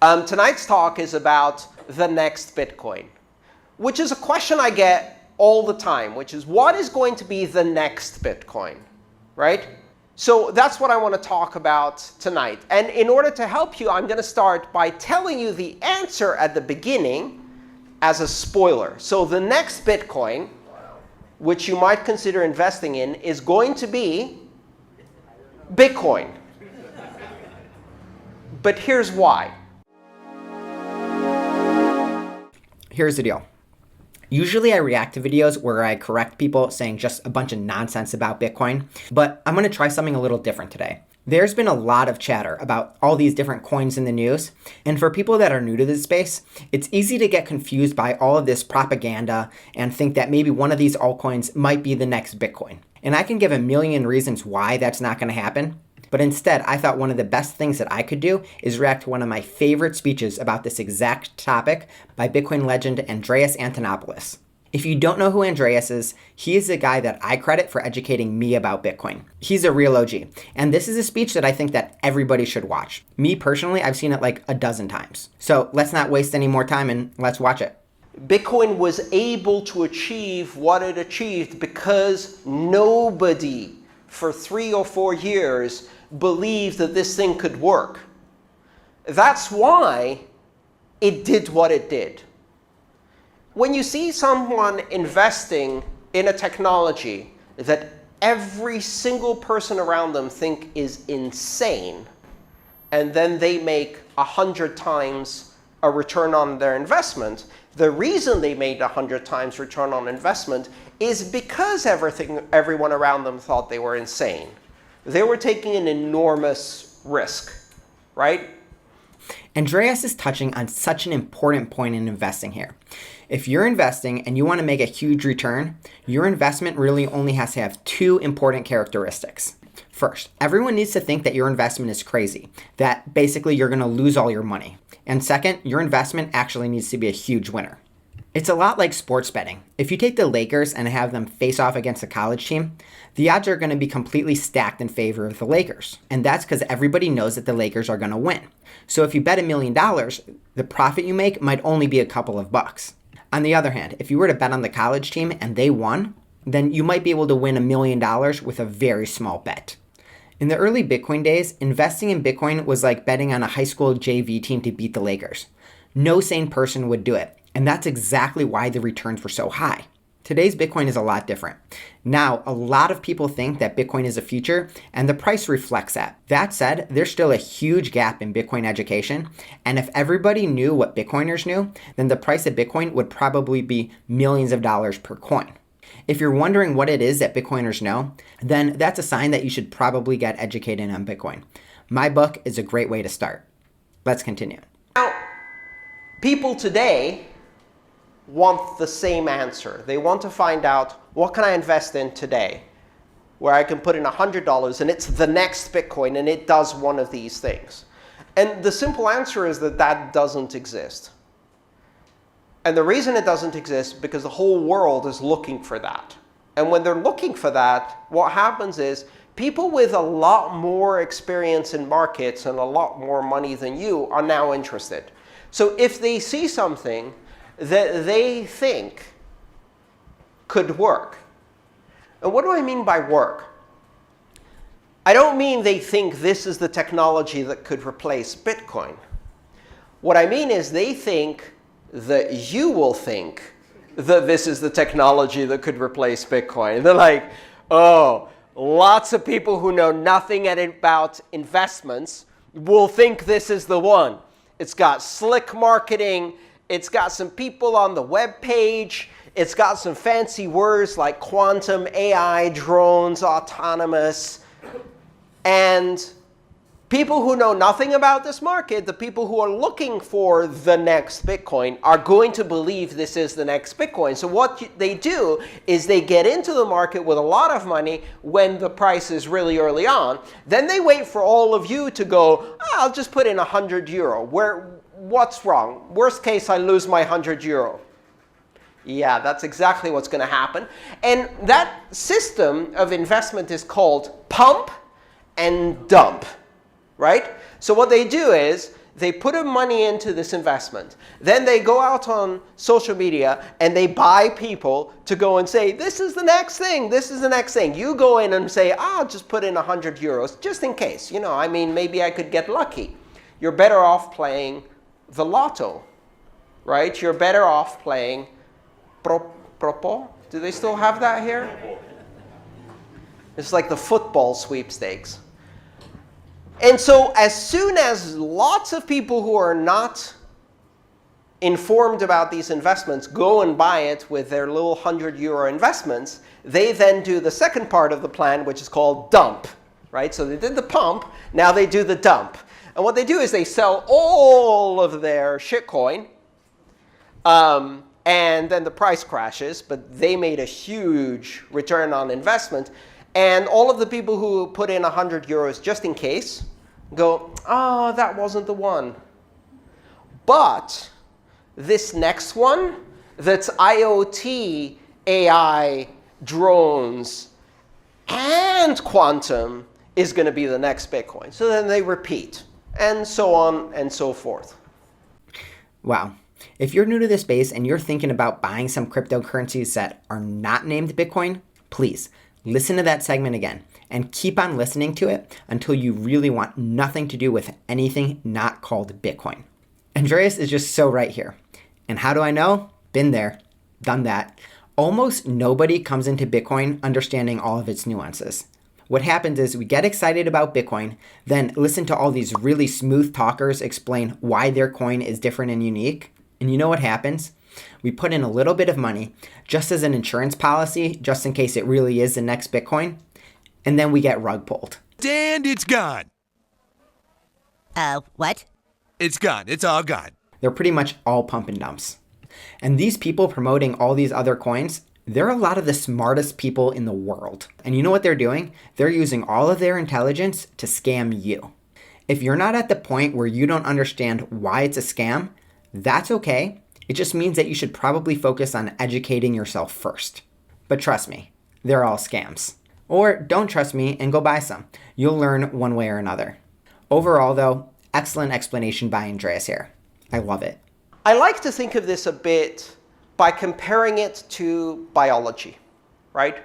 Tonight's talk is about the next Bitcoin, which is a question I get all the time, which is what is going to be the next Bitcoin, right? So that's what I want to talk about tonight. And in order to help you, I'm going to start by telling you the answer at the beginning as a spoiler. So the next Bitcoin, which you might consider investing in, is going to be Bitcoin. But here's why. Here's the deal. Usually I react to videos where I correct people saying just a bunch of nonsense about Bitcoin, but I'm going to try something a little different today. There's been a lot of chatter about all these different coins in the news, and for people that are new to this space, it's easy to get confused by all of this propaganda and think that maybe one of these altcoins might be the next Bitcoin. And I can give a million reasons why that's not going to happen. But instead, I thought one of the best things that I could do is react to one of my favorite speeches about this exact topic by Bitcoin legend Andreas Antonopoulos. If you don't know who Andreas is, he is the guy that I credit for educating me about Bitcoin. He's a real OG. And this is a speech that I think that everybody should watch. Me personally, I've seen it like a dozen times. So let's not waste any more time and let's watch it. Bitcoin was able to achieve what it achieved because nobody for 3 or 4 years believed that this thing could work. That's why it did what it did. When you see someone investing in a technology that every single person around them think is insane, and then they make 100 times a return on their investment, the reason they made 100 times return on investment is because everyone around them thought they were insane. They were taking an enormous risk, right? Andreas is touching on such an important point in investing here. If you're investing and you want to make a huge return, your investment really only has to have 2 important characteristics. First, everyone needs to think that your investment is crazy, that basically you're going to lose all your money. And second, your investment actually needs to be a huge winner. It's a lot like sports betting. If you take the Lakers and have them face off against a college team, the odds are going to be completely stacked in favor of the Lakers. And that's because everybody knows that the Lakers are going to win. So if you bet $1 million, the profit you make might only be a couple of bucks. On the other hand, if you were to bet on the college team and they won, then you might be able to win $1 million with a very small bet. In the early Bitcoin days, investing in Bitcoin was like betting on a high school JV team to beat the Lakers. No sane person would do it. And that's exactly why the returns were so high. Today's Bitcoin is a lot different. Now, a lot of people think that Bitcoin is a future, and the price reflects that. That said, there's still a huge gap in Bitcoin education, and if everybody knew what Bitcoiners knew, then the price of Bitcoin would probably be millions of dollars per coin. If you're wondering what it is that Bitcoiners know, then that's a sign that you should probably get educated on Bitcoin. My book is a great way to start. Let's continue. Now, people today want the same answer. They want to find out, what can I invest in today where I can put in $100 and it's the next Bitcoin and it does one of these things? And the simple answer is that that doesn't exist. And the reason it doesn't exist is because the whole world is looking for that. And when they're looking for that, what happens is people with a lot more experience in markets and a lot more money than you are now interested. So if they see something that they think could work. And what do I mean by work? I don't mean they think this is the technology that could replace Bitcoin. What I mean is they think that you will think that this is the technology that could replace Bitcoin. And they're like, oh, lots of people who know nothing about investments will think this is the one. It's got slick marketing. It's got some people on the web page. It's got some fancy words like quantum, AI, drones, autonomous. And people who know nothing about this market, the people who are looking for the next Bitcoin, are going to believe this is the next Bitcoin. So what they do is they get into the market with a lot of money when the price is really early on. Then they wait for all of you to go, oh, I'll just put in €100. What's wrong? Worst case, I lose my €100. Yeah, that's exactly what's going to happen. And that system of investment is called pump and dump, right? So what they do is they put money into this investment. Then they go out on social media and they buy people to go and say, this is the next thing, this is the next thing. You go in and say, I'll just put in 100 euros just in case. You know, I mean, maybe I could get lucky. You're better off playing the lotto, right? You're better off playing Propo. Do they still have that here? It's like the football sweepstakes. And so as soon as lots of people who are not informed about these investments go and buy it with their little 100 euro investments, they then do the second part of the plan, which is called dump, right? So they did the pump, now they do the dump. And what they do is they sell all of their shitcoin, and then the price crashes, but they made a huge return on investment. And all of the people who put in 100 euros just in case go, oh, that wasn't the one. But this next one, that's IoT, AI, drones, and quantum, is going to be the next Bitcoin. So then they repeat, and so on and so forth. Wow. If you're new to this space and you're thinking about buying some cryptocurrencies that are not named Bitcoin, please listen to that segment again and keep on listening to it until you really want nothing to do with anything not called Bitcoin. Andreas is just so right here. And how do I know? Been there, done that. Almost nobody comes into Bitcoin understanding all of its nuances. What happens is we get excited about Bitcoin, then listen to all these really smooth talkers explain why their coin is different and unique. And you know what happens? We put in a little bit of money just as an insurance policy, just in case it really is the next Bitcoin. And then we get rug pulled. And it's gone. What? It's gone. It's all gone. They're pretty much all pump and dumps. And these people promoting all these other coins, they're a lot of the smartest people in the world. And you know what they're doing? They're using all of their intelligence to scam you. If you're not at the point where you don't understand why it's a scam, that's okay. It just means that you should probably focus on educating yourself first. But trust me, they're all scams. Or don't trust me and go buy some. You'll learn one way or another. Overall though, excellent explanation by Andreas here. I love it. I like to think of this a bit by comparing it to biology, right?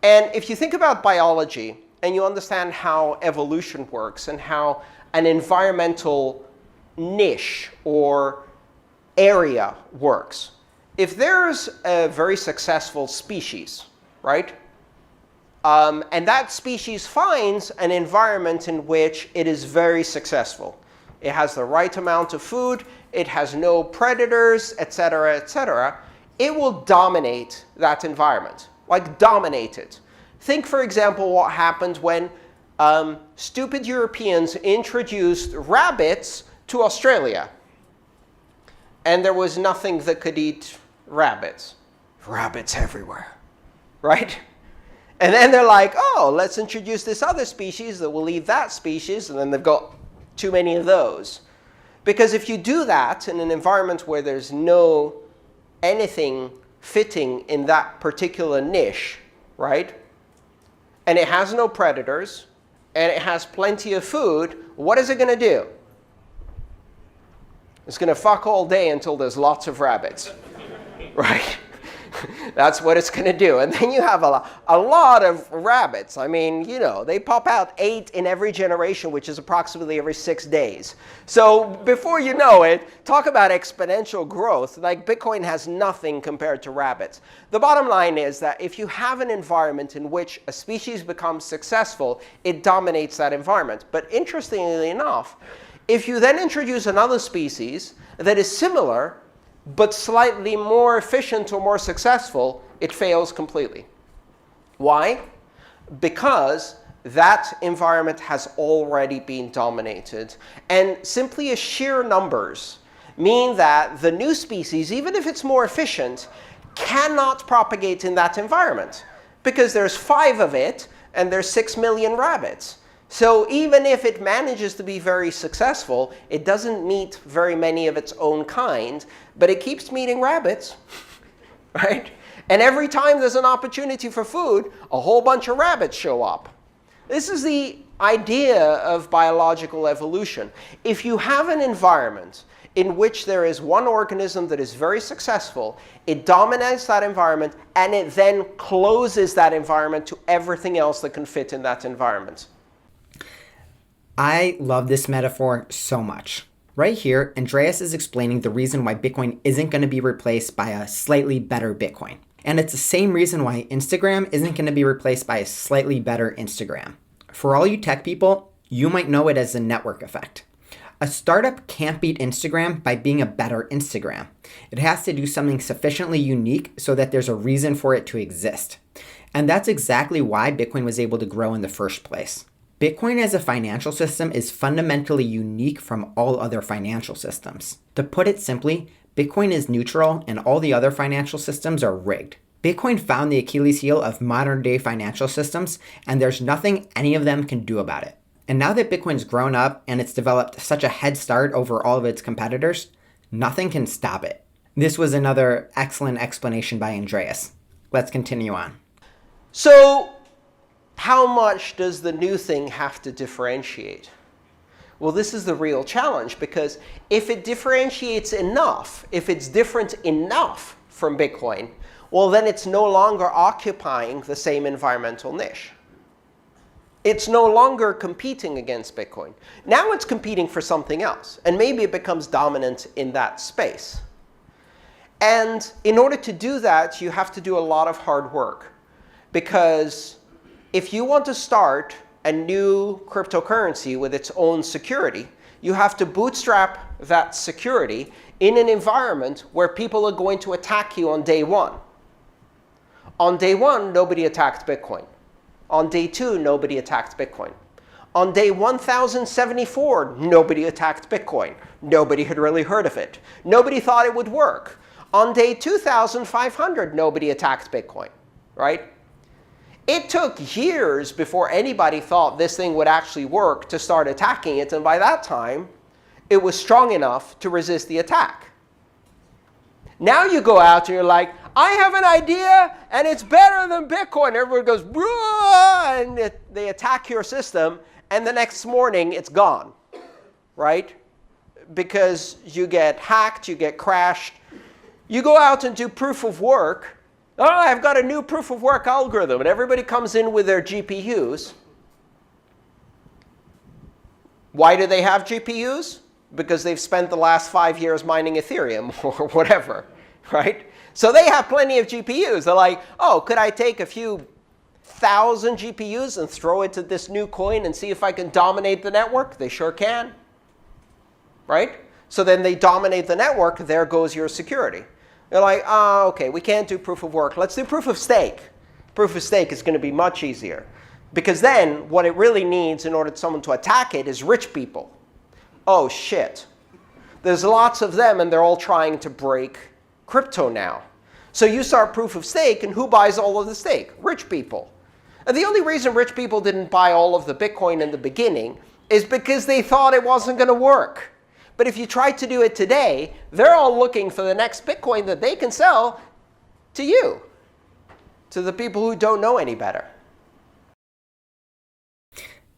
And if you think about biology and you understand how evolution works and how an environmental niche or area works. If there's a very successful species, right? And that species finds an environment in which it is very successful. It has the right amount of food, it has no predators, etc., etc. It will dominate that environment, like dominate it. Think, for example, what happened when stupid Europeans introduced rabbits to Australia. And there was nothing that could eat rabbits. Rabbits everywhere, right? And then they're like, oh, let's introduce this other species that will eat that species, and then they've got too many of those. Because if you do that in an environment where there's no anything fitting in that particular niche, right? And it has no predators, and it has plenty of food, what is it going to do? It's going to fuck all day until there's lots of rabbits, right? That's what it's going to do. And then you have a lot of rabbits. I mean, you know, they pop out 8 in every generation, which is approximately every 6 days. So before you know it, talk about exponential growth. Like Bitcoin has nothing compared to rabbits. The bottom line is that if you have an environment in which a species becomes successful, it dominates that environment. But interestingly enough, if you then introduce another species that is similar, but slightly more efficient or more successful, it fails completely. Why? Because that environment has already been dominated. And simply a sheer numbers mean that the new species, even if it's more efficient, cannot propagate in that environment. Because there's 5 of it, and there's 6 million rabbits. So even if it manages to be very successful, it doesn't meet very many of its own kind, but it keeps meeting rabbits, right? And every time there's an opportunity for food, a whole bunch of rabbits show up. This is the idea of biological evolution. If you have an environment in which there is one organism that is very successful, it dominates that environment, and it then closes that environment to everything else that can fit in that environment. I love this metaphor so much. Right here, Andreas is explaining the reason why Bitcoin isn't going to be replaced by a slightly better Bitcoin. And it's the same reason why Instagram isn't going to be replaced by a slightly better Instagram. For all you tech people, you might know it as the network effect. A startup can't beat Instagram by being a better Instagram. It has to do something sufficiently unique so that there's a reason for it to exist. And that's exactly why Bitcoin was able to grow in the first place. Bitcoin as a financial system is fundamentally unique from all other financial systems. To put it simply, Bitcoin is neutral and all the other financial systems are rigged. Bitcoin found the Achilles heel of modern day financial systems, and there's nothing any of them can do about it. And now that Bitcoin's grown up and it's developed such a head start over all of its competitors, nothing can stop it. This was another excellent explanation by Andreas. Let's continue on. So, how much does the new thing have to differentiate? Well, this is the real challenge, because if it differentiates enough, if it's different enough from Bitcoin, well, then it's no longer occupying the same environmental niche. It's no longer competing against Bitcoin. Now it's competing for something else, and maybe it becomes dominant in that space. And in order to do that, you have to do a lot of hard work, because if you want to start a new cryptocurrency with its own security, you have to bootstrap that security in an environment where people are going to attack you on day one. On day one, nobody attacked Bitcoin. On day two, nobody attacked Bitcoin. On day 1074, nobody attacked Bitcoin. Nobody had really heard of it. Nobody thought it would work. On day 2500, nobody attacked Bitcoin, right? It took years before anybody thought this thing would actually work to start attacking it, and by that time, it was strong enough to resist the attack. Now you go out and you're like, I have an idea, and it's better than Bitcoin. Everyone goes, bruh, and they attack your system, and the next morning it's gone, right? Because you get hacked, you get crashed. You go out and do proof of work. Oh, I've got a new proof of work algorithm, and everybody comes in with their GPUs. Why do they have GPUs? Because they've spent the last 5 years mining Ethereum or whatever, right? So they have plenty of GPUs. They're like, oh, could I take a few thousand GPUs and throw it to this new coin and see if I can dominate the network? They sure can, right? So then they dominate the network. There goes your security. They're like, oh, OK, we can't do proof of work. Let's do proof of stake. Proof of stake is going to be much easier. Because then what it really needs in order for someone to attack it is rich people. Oh, shit. There's lots of them, and they're all trying to break crypto now. So you start proof of stake, and who buys all of the stake? Rich people. And the only reason rich people didn't buy all of the Bitcoin in the beginning is because they thought it wasn't going to work. But if you try to do it today, they're all looking for the next Bitcoin that they can sell to you, to the people who don't know any better.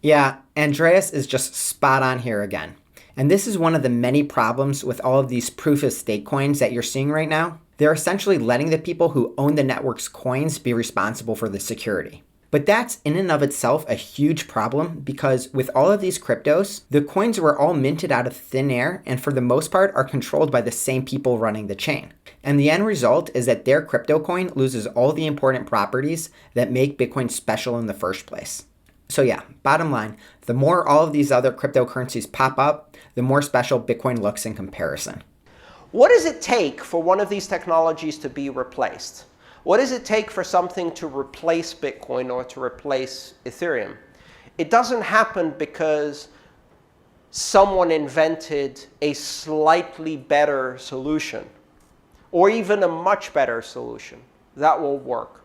Yeah, Andreas is just spot on here again. And this is one of the many problems with all of these proof of stake coins that you're seeing right now. They're essentially letting the people who own the network's coins be responsible for the security. But that's in and of itself a huge problem, because with all of these cryptos, the coins were all minted out of thin air and for the most part are controlled by the same people running the chain. And the end result is that their crypto coin loses all the important properties that make Bitcoin special in the first place. So yeah, bottom line, the more all of these other cryptocurrencies pop up, the more special Bitcoin looks in comparison. What does it take for one of these technologies to be replaced? What does it take for something to replace Bitcoin or to replace Ethereum? It doesn't happen because someone invented a slightly better solution or even a much better solution. That will work.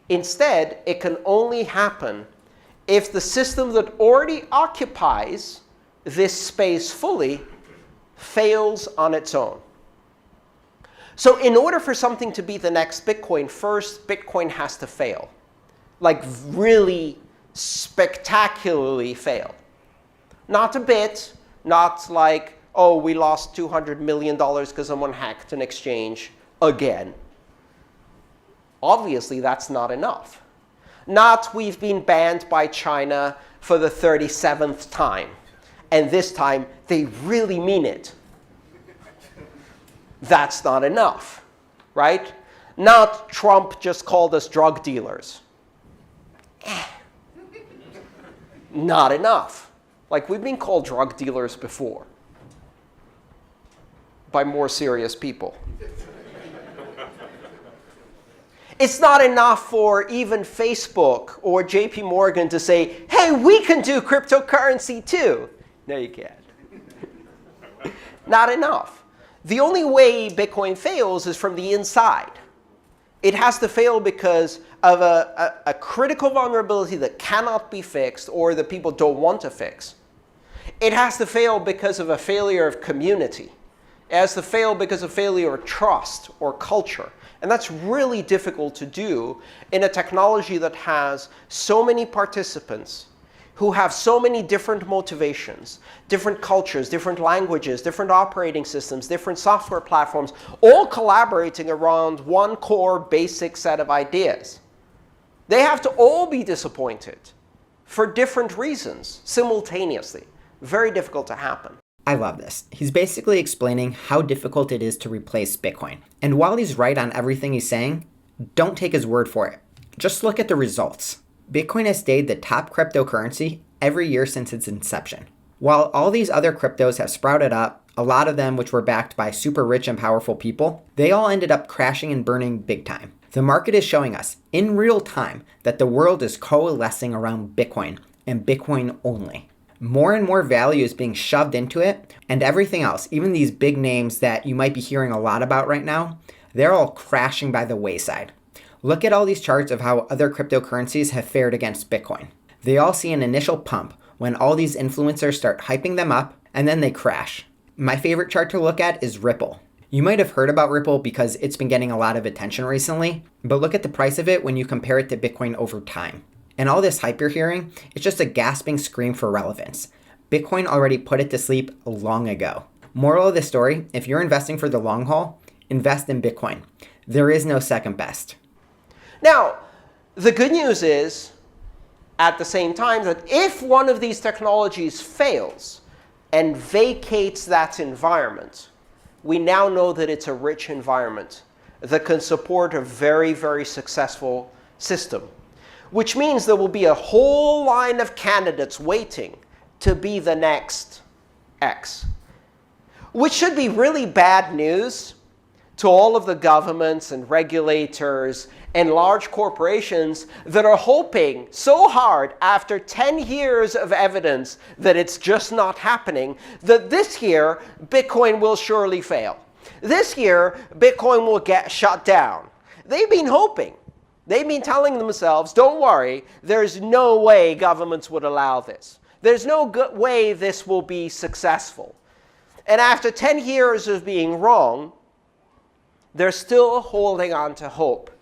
Instead, it can only happen if the system that already occupies this space fully fails on its own. So in order for something to be the next Bitcoin, first Bitcoin has to fail. Like really spectacularly fail. Not a bit, not like, oh, we lost $200 million because someone hacked an exchange again. Obviously, that's not enough. Not we've been banned by China for the 37th time, and this time they really mean it. That's not enough, right? Not Trump just called us drug dealers. Not enough. Like, we've been called drug dealers before by more serious people. It's not enough for even Facebook or JP Morgan to say, hey, we can do cryptocurrency too. No, you can't. Not enough. The only way Bitcoin fails is from the inside. It has to fail because of a critical vulnerability that cannot be fixed or that people don't want to fix. It has to fail because of a failure of community. It has to fail because of failure of trust or culture. And that's really difficult to do in a technology that has so many participants who have so many different motivations, different cultures, different languages, different operating systems, different software platforms, all collaborating around one core basic set of ideas. They have to all be disappointed for different reasons simultaneously. Very difficult to happen. I love this. He's basically explaining how difficult it is to replace Bitcoin. And while he's right on everything he's saying, don't take his word for it. Just look at the results. Bitcoin has stayed the top cryptocurrency every year since its inception. While all these other cryptos have sprouted up, a lot of them which were backed by super rich and powerful people, they all ended up crashing and burning big time. The market is showing us in real time that the world is coalescing around Bitcoin and Bitcoin only. More and more value is being shoved into it, and everything else, even these big names that you might be hearing a lot about right now, they're all crashing by the wayside. Look at all these charts of how other cryptocurrencies have fared against Bitcoin. They all see an initial pump when all these influencers start hyping them up, and then they crash. My favorite chart to look at is Ripple. You might have heard about Ripple because it's been getting a lot of attention recently, but look at the price of it when you compare it to Bitcoin over time. And all this hype you're hearing, it's just a gasping scream for relevance. Bitcoin already put it to sleep long ago. Moral of the story, if you're investing for the long haul, invest in Bitcoin. There is no second best. Now, the good news is, at the same time, that if one of these technologies fails and vacates that environment, we now know that it's a rich environment that can support a very, very successful system. Which means there will be a whole line of candidates waiting to be the next X. Which should be really bad news to all of the governments and regulators and large corporations that are hoping so hard after 10 years of evidence that it's just not happening, that this year Bitcoin will surely fail. This year Bitcoin will get shut down. They've been hoping. They've been telling themselves, don't worry, there's no way governments would allow this. There's no way this will be successful. And after 10 years of being wrong, they're still holding on to hope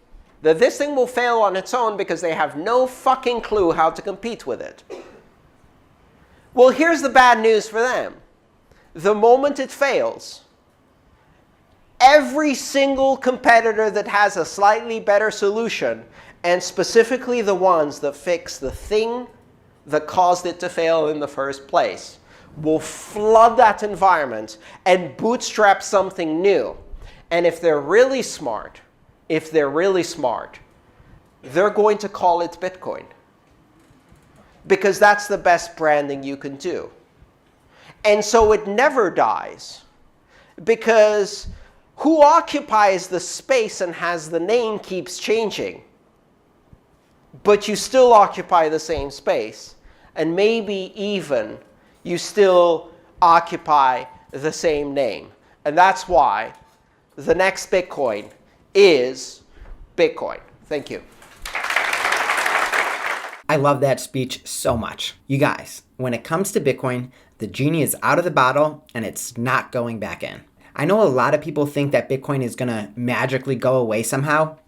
that this thing will fail on its own because they have no fucking clue how to compete with it. Well, here's the bad news for them. The moment it fails, every single competitor that has a slightly better solution, and specifically the ones that fix the thing that caused it to fail in the first place, will flood that environment and bootstrap something new. And if they're really smart, they're going to call it Bitcoin. Because that's the best branding you can do. And so it never dies. Because who occupies the space and has the name keeps changing. But you still occupy the same space. And maybe even you still occupy the same name. And that's why the next Bitcoin is Bitcoin. Thank you. I love that speech so much. You guys, when it comes to Bitcoin, the genie is out of the bottle and it's not going back in. I know a lot of people think that Bitcoin is going to magically go away somehow.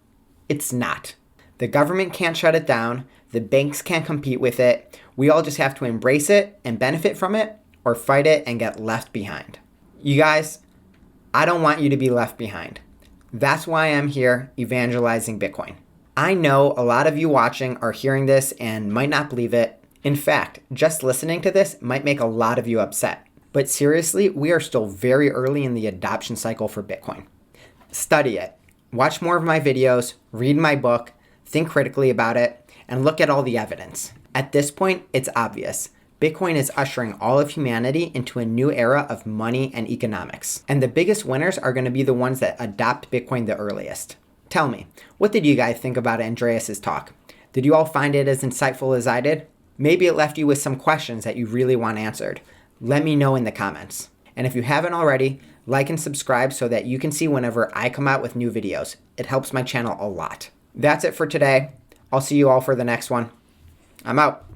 It's not. The government can't shut it down. The banks can't compete with it. We all just have to embrace it and benefit from it, or fight it and get left behind. You guys, I don't want you to be left behind. That's why I'm here evangelizing Bitcoin. I know a lot of you watching are hearing this and might not believe it. In fact, just listening to this might make a lot of you upset. But seriously, we are still very early in the adoption cycle for Bitcoin. Study it. Watch more of my videos, read my book, think critically about it, and look at all the evidence. At this point, it's obvious. Bitcoin is ushering all of humanity into a new era of money and economics. And the biggest winners are going to be the ones that adopt Bitcoin the earliest. Tell me, what did you guys think about Andreas's talk? Did you all find it as insightful as I did? Maybe it left you with some questions that you really want answered. Let me know in the comments. And if you haven't already, like and subscribe so that you can see whenever I come out with new videos. It helps my channel a lot. That's it for today. I'll see you all for the next one. I'm out.